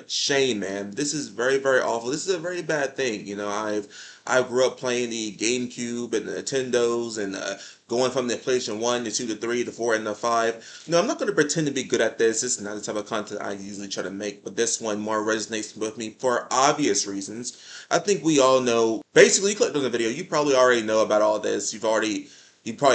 shame, man. This is very, very awful. This is a very bad thing. I grew up playing the GameCube and the Nintendos and going from the PlayStation 1 to 2 to 3 to 4 and to 5. I'm not going to pretend to be good at this. This is not the type of content I usually try to make, but this one more resonates with me for obvious reasons. I think we all know. Basically, you clicked on the video, you probably already know about all this. You probably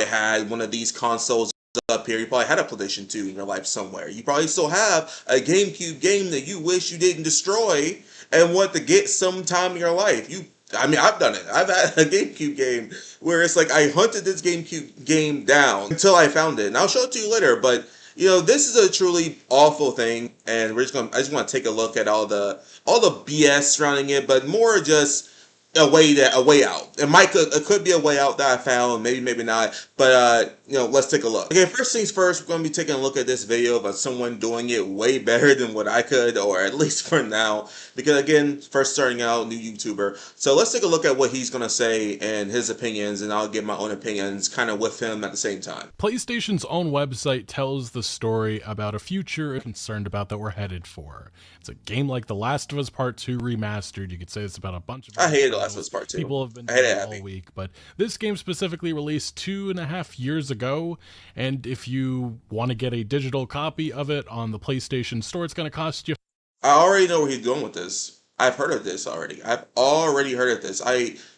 had one of these consoles up here. You probably had a PlayStation 2 in your life somewhere. You probably still have a GameCube game that you wish you didn't destroy and want to get sometime in your life. I've done it. I've had a GameCube game where it's like I hunted this GameCube game down until I found it, and I'll show it to you later. But this is a truly awful thing, and I just want to take a look at all the BS surrounding it, but more just a way out. It could be a way out that I found, maybe not. But let's take a look. Okay, first things first, we're gonna be taking a look at this video of someone doing it way better than what I could, or at least for now. Because again, first starting out, new YouTuber. So let's take a look at what he's gonna say and his opinions, and I'll give my own opinions kind of with him at the same time. PlayStation's own website tells the story about a future I'm concerned about that we're headed for. It's a game like The Last of Us Part 2 remastered. You could say it's about a bunch of... I hated The Last of Us Part 2. People have been doing it all week, but this game specifically released 2.5 years ago, and if you want to get a digital copy of it on the PlayStation Store, it's going to cost you... I already know where he's going with this. I've heard of this already. I've already heard of this.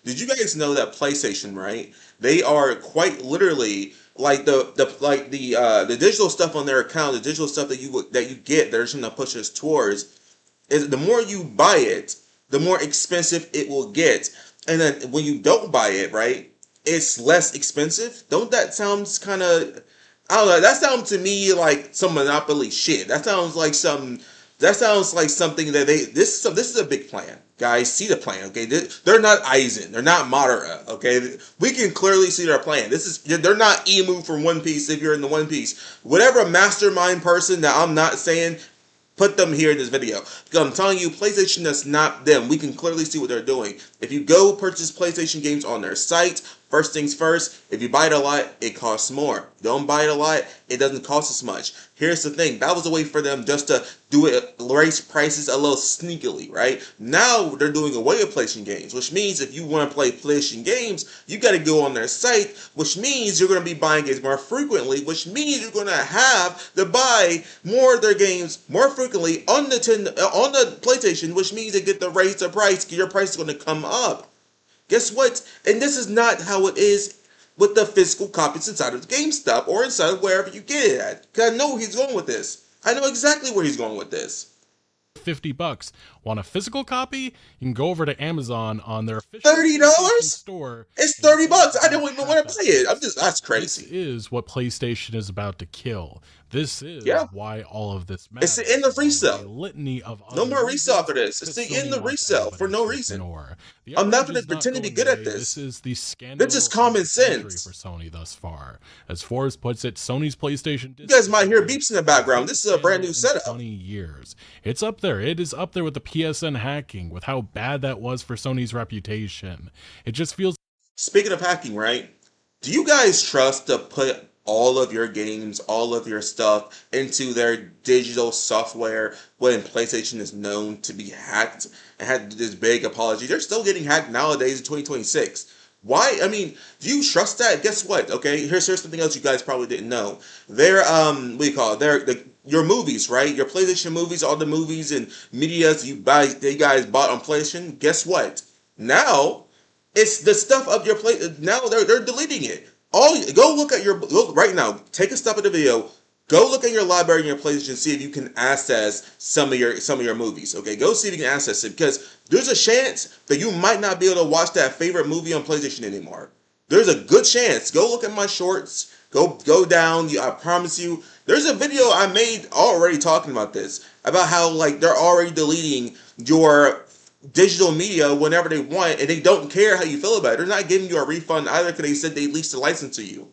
Did you guys know that PlayStation, right? They are quite literally like the digital stuff on their account, the digital stuff that you get. They're just gonna push us towards. Is the more you buy it, the more expensive it will get, and then when you don't buy it, right, it's less expensive. Don't that sounds kind of... I don't know. That sounds to me like some monopoly shit. That sounds like some. That sounds like something that this is a big plan, guys. See the plan, okay? They're not Aizen, they're not Madara, okay? We can clearly see their plan. They're not Emu from One Piece. If you're in the One Piece, whatever mastermind person that I'm not saying, put them here in this video. Because I'm telling you, PlayStation is not them. We can clearly see what they're doing. If you go purchase PlayStation games on their site, first things first, if you buy it a lot, it costs more. Don't buy it a lot, it doesn't cost as much. Here's the thing, that was a way for them just to do it, raise prices a little sneakily, right? Now they're doing away with PlayStation games, which means if you want to play PlayStation games, you got to go on their site, which means you're going to be buying games more frequently, which means you're going to have to buy more of their games more frequently on the PlayStation, which means they get to raise the price. Your price is going to come up. Guess what? And this is not how it is with the physical copies inside of GameStop or inside of wherever you get it at. Because I know where he's going with this. I know exactly where he's going with this. $50. Want a physical copy? You can go over to Amazon on their official $30 store. It's $30. I don't even want to play it. That's crazy. This is what PlayStation is about to kill. This is why all of this It's matters. the end of resale. Litany of No more resale after this. It's the end of resale for no reason. I'm not going to pretend to be good at this. This is the scandal. It's just common sense for Sony thus far. As Forrest puts it, Sony's PlayStation... You guys might hear beeps in the background. This is a brand new setup. 20 years. It's up there. It is up there with the PSN hacking, with how bad that was for Sony's reputation. It just feels... Speaking of hacking, right? Do you guys trust to put all of your games, all of your stuff into their digital software when PlayStation is known to be hacked and had this big apology? They're still getting hacked nowadays in 2026. Why? I mean, do you trust that? Guess what? Okay, here's something else you guys probably didn't know. What do you call it? Your movies, right? Your PlayStation movies, all the movies and medias you guys bought on PlayStation. Guess what? Now it's the stuff of your play. Now they're deleting it. Go look right now. Take a stop at the video. Go look at your library and your PlayStation and see if you can access some of your movies. Okay, go see if you can access it, because there's a chance that you might not be able to watch that favorite movie on PlayStation anymore. There's a good chance. Go look at my shorts. Go down. I promise you. There's a video I made already talking about this, about how like they're already deleting your digital media whenever they want, and they don't care how you feel about it. They're not giving you a refund either, because they said they leased the license to you.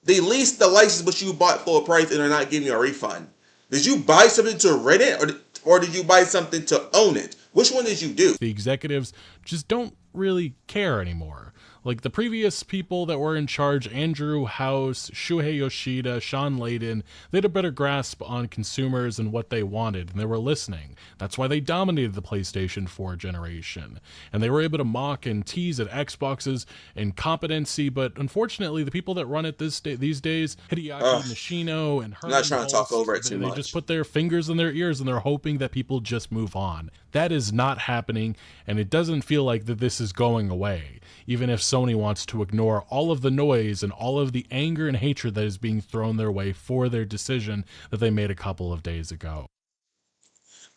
They leased the license, but you bought full price, and they're not giving you a refund. Did you buy something to rent it, or did you buy something to own it? Which one did you do? The executives just don't really care anymore. Like the previous people that were in charge, Andrew House, Shuhei Yoshida, Sean Layden, they had a better grasp on consumers and what they wanted, and they were listening. That's why they dominated the PlayStation 4 generation. And they were able to mock and tease at Xbox's incompetency, but unfortunately, the people that run it these days, Hideaki Ugh, Nishino and I'm not Herman trying to talk Hulst, over it too they just much. put their fingers in their ears and they're hoping that people just move on. That is not happening, and it doesn't feel like that this is going away, even if Sony wants to ignore all of the noise and all of the anger and hatred that is being thrown their way for their decision that they made a couple of days ago.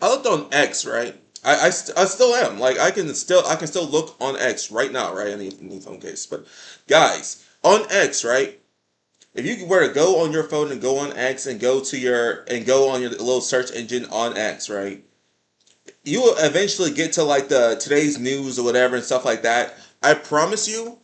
I looked on X, right? I still am. Like I can still look on X right now, right? In the phone case. But guys, on X, right? If you were to go on your phone and go on X and go on your little search engine on X, right? You will eventually get to like the today's news or whatever and stuff like that. I promise you,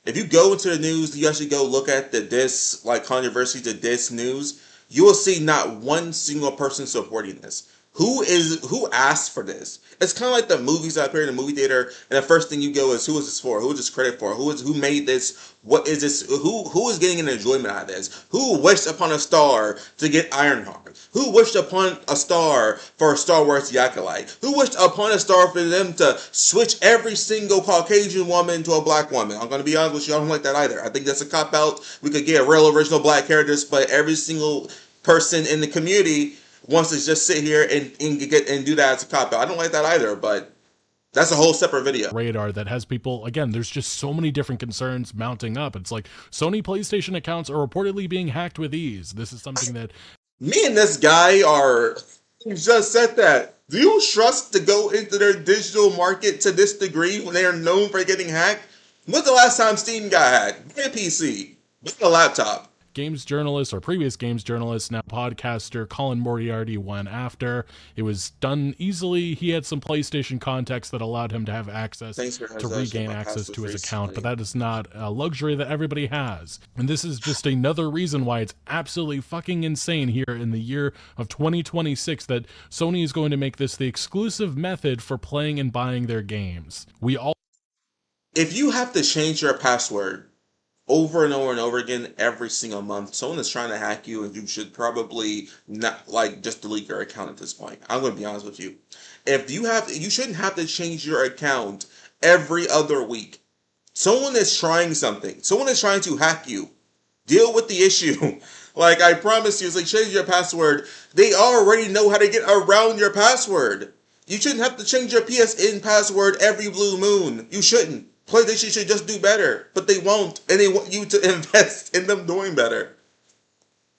if you go into the news, you actually go look at the this like controversy to this news, you will see not one single person supporting this. Who asked for this? It's kind of like the movies out here in the movie theater, and the first thing you go is who is this for? Who is this credit for? Who made this? What is this? Who is getting an enjoyment out of this? Who wished upon a star to get Ironheart? Who wished upon a star for Star Wars The Acolyte? Who wished upon a star for them to switch every single Caucasian woman to a black woman? I'm going to be honest with you, I don't like that either. I think that's a cop out. We could get real original black characters, but every single person in the community wants to just sit here and do that as a cop out. I don't like that either, but that's a whole separate video. Radar that has people, again, there's just so many different concerns mounting up. It's like Sony PlayStation accounts are reportedly being hacked with ease. This is something that Me and this guy are just said that. Do you trust to go into their digital market to this degree when they are known for getting hacked? When's the last time Steam got hacked? Buy a PC. Buy a laptop. games journalist or previous games journalist, now podcaster Colin Moriarty went after. It was done easily. He had some PlayStation context that allowed him to have access Thanks for to suggesting regain my access passwords to his account, but recently. that is not a luxury that everybody has. And this is just another reason why it's absolutely fucking insane here in the year of 2026 that Sony is going to make this the exclusive method for playing and buying their games. We all If you have to change your password over and over and over again every single month, someone is trying to hack you, and you should probably not like just delete your account at this point. I'm going to be honest with you. If you have, you shouldn't have to change your account every other week. Someone is trying something. Someone is trying to hack you. Deal with the issue. Like I promise you, it's like change your password. They already know how to get around your password. You shouldn't have to change your PSN password every blue moon. You shouldn't. PlayStation should just do better, but they won't, and they want you to invest in them doing better.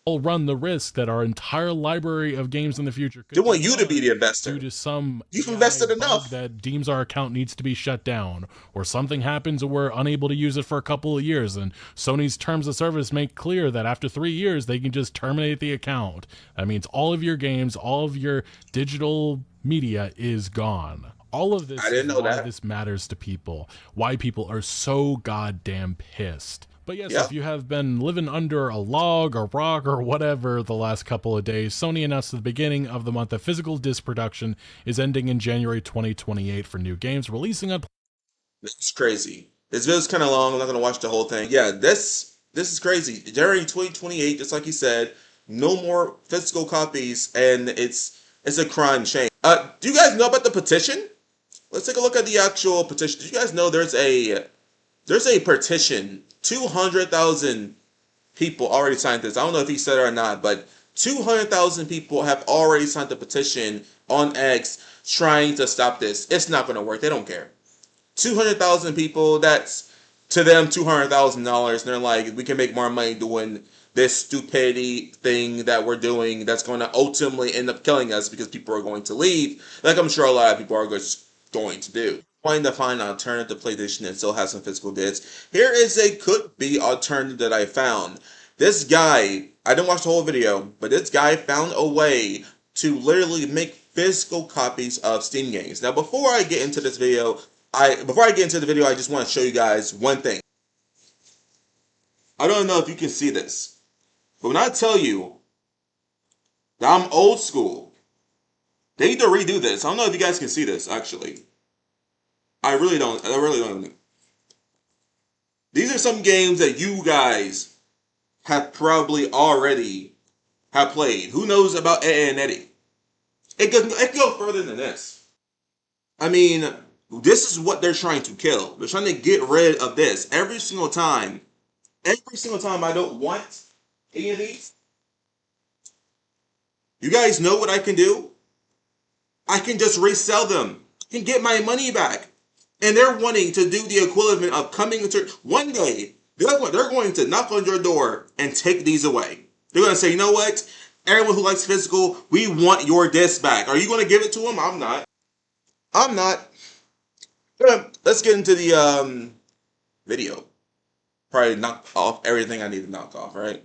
run the risk that our entire library of games in the future They could be want you to be gone the due investor. to some You've AI invested bug enough. that deems our account needs to be shut down, or something happens and we're unable to use it for a couple of years. And Sony's terms of service make clear that after 3 years, they can just terminate the account. That means all of your games, all of your digital media is gone. All of I this didn't is know why that. this matters to people, why people are so goddamn pissed. But yes, Yeah. if you have been living under a log or rock or whatever the last couple of days, Sony announced at the beginning of the month that physical disc production is ending in January 2028 for new games releasing on. This is crazy. This video's kind of long. I'm not gonna watch the whole thing. Yeah, this is crazy. January 2028, just like you said, no more physical copies, and it's a crime shame. Do you guys know about the petition? Let's take a look at the actual petition. Do you guys know there's a petition? 200,000 people already signed this. I don't know if he said it or not, but 200,000 people have already signed the petition on X trying to stop this. It's not gonna work. They don't care. 200,000 people, that's to them $200,000. And they're like, we can make more money doing this stupidity thing that we're doing that's going to ultimately end up killing us because people are going to leave, like I'm sure a lot of people are just going to do. Trying to find an alternative PlayStation that still has some physical discs. Here is a could be alternative that I found. This guy, I didn't watch the whole video, but this guy found a way to literally make physical copies of Steam games. Now, before I get into this video, before I get into the video, I just want to show you guys one thing. I don't know if you can see this, but when I tell you that I'm old school, they need to redo this. I don't know if you guys can see this, actually. I really don't. These are some games that you guys have probably already have played. Who knows about Ed and Eddie? It can go further than this. I mean, this is what they're trying to kill. They're trying to get rid of this every single time. Every single time I don't want any of these. You guys know what I can do? I can just resell them. I can get my money back. And they're wanting to do the equivalent of coming into one day. They're going to knock on your door and take these away. They're going to say, you know what? Everyone who likes physical, we want your disc back. Are you going to give it to them? I'm not. I'm not. Let's get into the video. Probably knock off everything I need to knock off, right?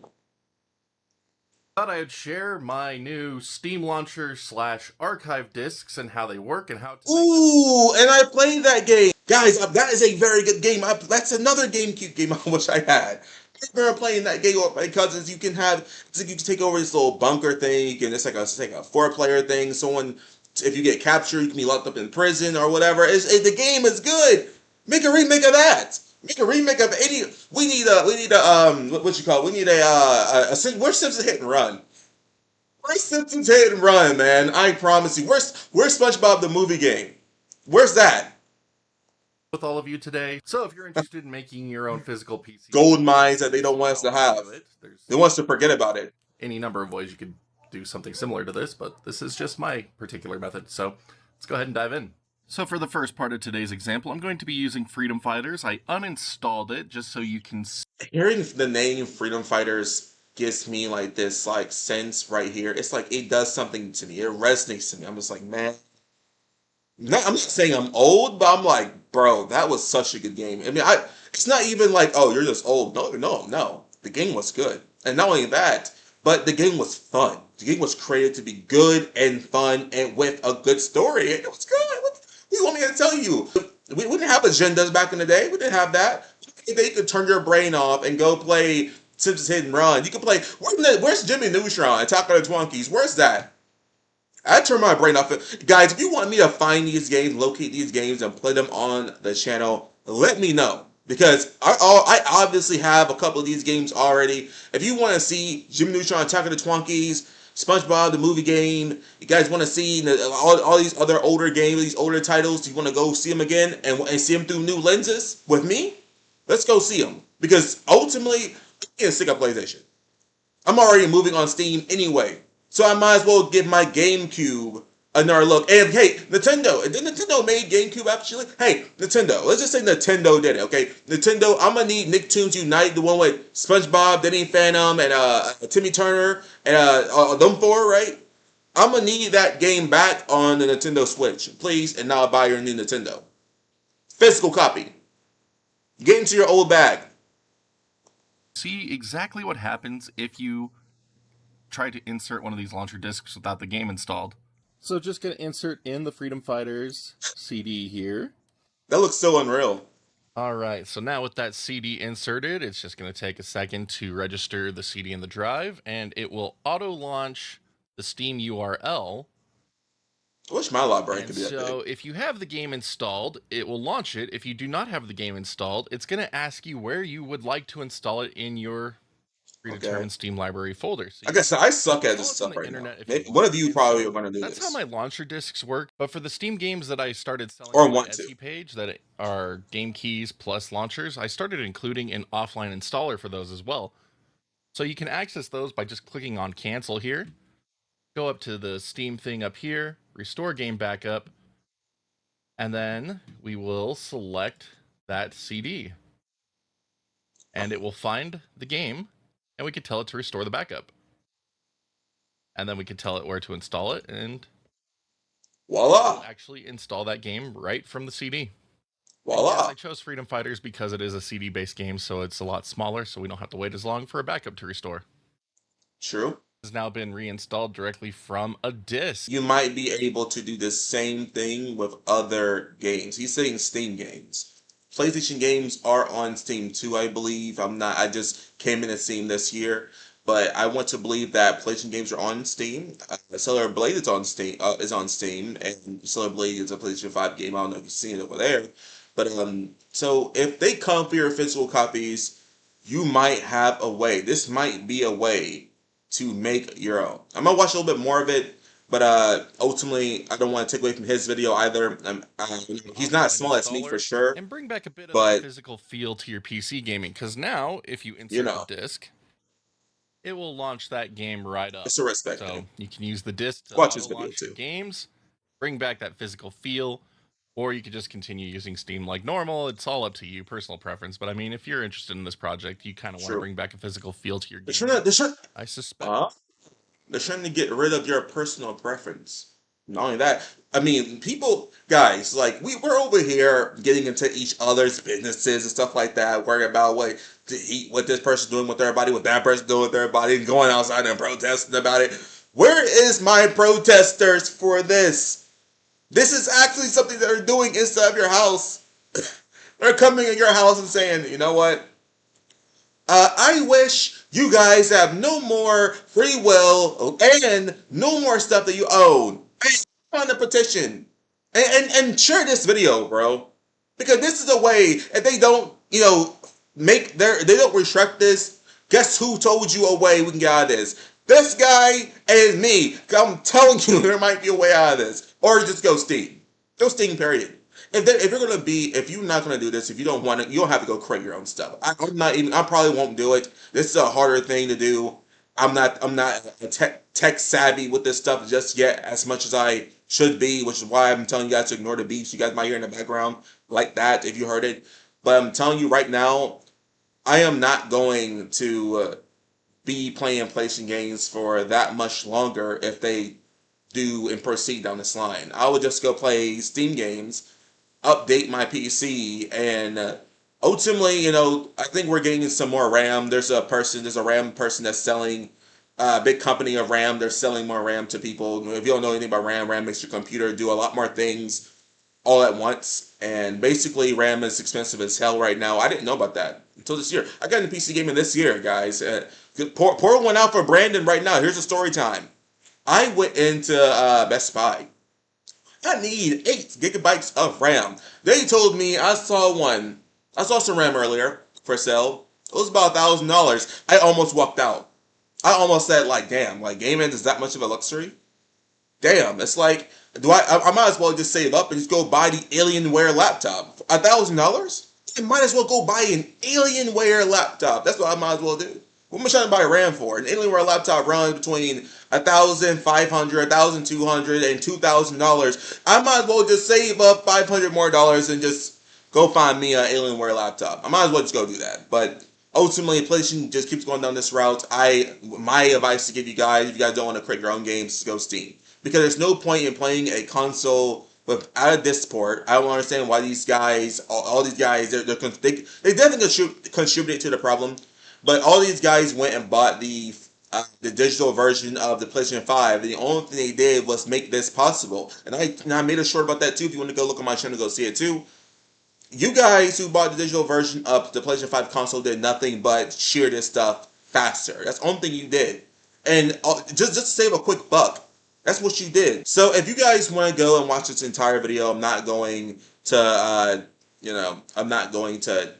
Thought I'd share my new Steam launcher slash archive discs and how they work and how to. Ooh, and I played that game. Guys, that is a very good game. That's another GameCube game I wish I had. I remember playing that game with my cousins. You can have, it's like you can take over this little bunker thing, and it's like a four-player thing. Someone, if you get captured, you can be locked up in prison or whatever. The game is good. Make a remake of that. Make a remake of any. We need a what you call it? We need where's Simpsons Hit and Run? Where's Simpsons Hit and Run, man? I promise you. Where's SpongeBob the movie game? Where's that? With all of you today. So if you're interested in making your own physical PC, Gold mines that they don't want us to have. There's They want us to forget about it. any number of ways you could do something similar to this, but this is just my particular method. So let's go ahead and dive in. So for the first part of today's example, I'm going to be using Freedom Fighters. I uninstalled it just so you can see. Hearing the name Freedom Fighters gives me like this like sense right here. It's like it does something to me. It resonates to me. I'm just like, man. I'm not saying I'm old, but I'm like, bro, that was such a good game. I mean, it's not even like, oh, you're just old. No, no, no. The game was good. And not only that, but the game was fun. The game was created to be good and fun and with a good story. And it was good. What do you want me to tell you? We didn't have agendas back in the day. We didn't have that. They could turn your brain off and go play Simpsons Hit and Run. You could play, where's Jimmy Neutron, Attack on the Twonkies? Where's that? I turn my brain off. Guys, if you want me to find these games, locate these games, and play them on the channel, let me know. Because I obviously have a couple of these games already. If you want to see Jimmy Neutron, Attack of the Twonkies, SpongeBob the movie game, you guys want to see all these other older games, these older titles, you want to go see them again and see them through new lenses with me? Let's go see them. Because ultimately, I'm getting sick of PlayStation. I'm already moving on Steam anyway. So I might as well give my GameCube another look. And hey, Nintendo. Did Nintendo made GameCube actually? Hey, Nintendo. Let's just say Nintendo did it, okay? Nintendo, I'm gonna need Nicktoons Unite, the one with SpongeBob, Danny Phantom, and Timmy Turner, and them four, right? I'm gonna need that game back on the Nintendo Switch, please, and now buy your new Nintendo. Physical copy. Get into your old bag. See exactly what happens if you try to insert one of these launcher discs without the game installed. So just gonna insert in the Freedom Fighters CD here. That looks so unreal. Alright, so now with that CD inserted, it's just gonna take a second to register the CD in the drive, and it will auto-launch the Steam URL. I wish my library And could be that so big. if you have the game installed, it will launch it. If you do not have the game installed, it's gonna ask you where you would like to install it in your predetermined Steam library folder. So I guess I suck at install this it stuff from the right internet now. if Maybe, you one want. of you And probably so are going to do that's how this. my launcher discs work. But for the Steam games that I started selling Or on my want to. Etsy page that are game keys plus launchers, I started including an offline installer for those as well. So you can access those by just clicking on cancel here. Go up to the Steam thing up here, restore game backup, and then we will select that CD. And it will find the game, and we can tell it to restore the backup. And then we can tell it where to install it, and Voila! actually install that game right from the CD. And yes, Voila! I chose Freedom Fighters because it is a CD-based game, so it's a lot smaller, so we don't have to wait as long for a backup to restore. True. It's now been reinstalled directly from a disc. You might be able to do the same thing with other games. He's saying Steam games. PlayStation games are on Steam too, I believe. I just came in at Steam this year, but I want to believe that PlayStation games are on Steam. Stellar Blade is on Steam, and Stellar Blade is a PlayStation 5 game. I don't know if you've seen it over there, But so if they come for your physical copies, you might have a way. This might be a way to make your own. I'm gonna watch a little bit more of it, but ultimately, I don't want to take away from his video either. He's not as Offline small as me for installer, sure, and bring back a bit of that but physical feel to your PC gaming. Because now, if you you insert the know, disc, it will launch that game right up. it's a respect So thing. you can use the disc to Watch auto his video launch your too. games, bring back that physical feel, or you could just continue using Steam like normal. It's all up to you, personal preference. But I mean, if you're interested in this project, you kind of want to True. bring back a physical feel to your They're trying to, gaming. they're trying, I suspect. uh, they're trying to get rid of your personal preference. Not only that, I mean, people, guys, like we're over here getting into each other's businesses and stuff like that, worrying about what this person's doing with their body, what that person's doing with their body, and going outside and protesting about it. Where is my protesters for this? This is actually something that they're doing inside of your house. They're coming in your house and saying, you know what? I wish you guys have no more free will and no more stuff that you own. Hey, on the petition and share this video, bro, because this is a way if they don't, they don't restrict this. Guess who told you a way we can get out of this? This guy and me. I'm telling you, there might be a way out of this, or just go Steam. Go Steam. Period. If you're not gonna do this, if you don't want it, you don't have to go create your own stuff. I'm not even. I probably won't do it. This is a harder thing to do. I'm not a tech savvy with this stuff just yet as much as I should be, which is why I'm telling you guys to ignore the beeps you guys might hear in the background like that if you heard it. But I'm telling you right now, I am not going to be playing PlayStation games for that much longer if they do and proceed down this line. I would just go play Steam games, update my PC, and ultimately, I think we're getting some more RAM. There's a RAM person that's selling a big company of RAM. They're selling more RAM to people. If you don't know anything about RAM, RAM makes your computer do a lot more things all at once. And basically, RAM is expensive as hell right now. I didn't know about that until this year. I got into PC gaming this year, guys. Pour one out for Brandon right now. Here's a story time. I went into Best Buy. I need 8 gigabytes of RAM. They told me I saw one. I saw some RAM earlier for sale. It was about $1,000. I almost walked out. I almost said, like, damn, like gaming is that much of a luxury? Damn, it's like, I might as well just save up and just go buy the Alienware laptop. $1,000? I might as well go buy an Alienware laptop. That's what I might as well do. What am I trying to buy RAM for? An Alienware laptop runs between 1,500, 1,200, and $2,000. I might as well just save up $500 more and just go find me an Alienware laptop. I might as well just go do that. But ultimately, PlayStation just keeps going down this route. My advice to give you guys, if you guys don't want to create your own games, go Steam, because there's no point in playing a console without a disc port. I don't understand why these guys, all these guys, they definitely contributed to the problem, but all these guys went and bought the digital version of the PlayStation 5. The only thing they did was make this possible, and I made a short about that too. If you want to go look on my channel, go see it too. You guys who bought the digital version of the PlayStation 5 console did nothing but shear this stuff faster. That's the only thing you did. And just to save a quick buck, that's what you did. So if you guys want to go and watch this entire video, I'm not going to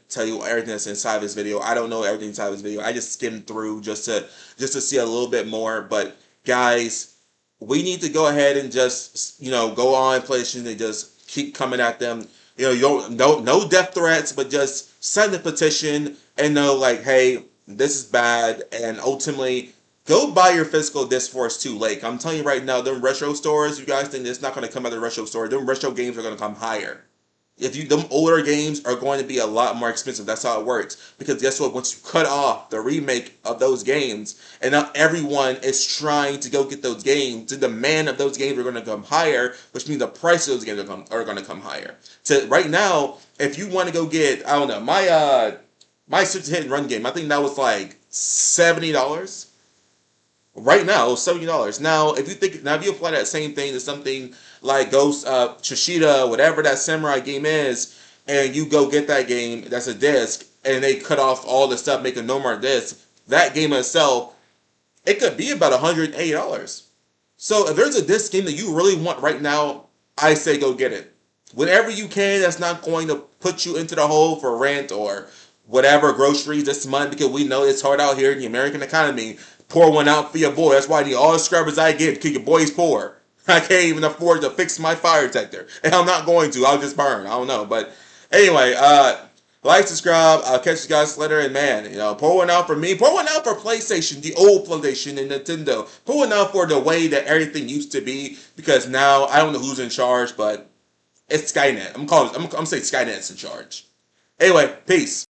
tell you everything that's inside this video. I don't know everything inside this video. I just skimmed through just to see a little bit more. But guys, we need to go ahead and just go on PlayStation and just keep coming at them. You don't no death threats, but just send a petition and know like, hey, this is bad, and ultimately go buy your physical disc before it's too late. I'm telling you right now, them retro stores, you guys think it's not going to come out of the retro store. Them retro games are going to come higher. Them older games are going to be a lot more expensive. That's how it works. Because guess what? Once you cut off the remake of those games, and now everyone is trying to go get those games, the demand of those games are going to come higher, which means the price of those games are going to come higher. So right now, if you want to go get, I don't know, my hit and run game, I think that was like $70. Right now, $70. Now, if you apply that same thing to something like Ghost Tsushima, whatever that samurai game is, and you go get that game that's a disc, and they cut off all the stuff, making no more discs, that game itself, it could be about $180. So if there's a disc game that you really want right now, I say go get it. whatever you can that's not going to put you into the hole for rent or whatever groceries this month, because we know it's hard out here in the American economy. Pour one out for your boy. That's why I need all the scrubbers I get because your boy's poor. I can't even afford to fix my fire detector, and I'm not going to. I'll just burn. I don't know, but anyway, like, subscribe. I'll catch you guys later. And man, pour one out for me. Pour one out for PlayStation, the old PlayStation, and Nintendo. Pour one out for the way that everything used to be. Because now I don't know who's in charge, but it's Skynet. I'm saying Skynet's in charge. Anyway, peace.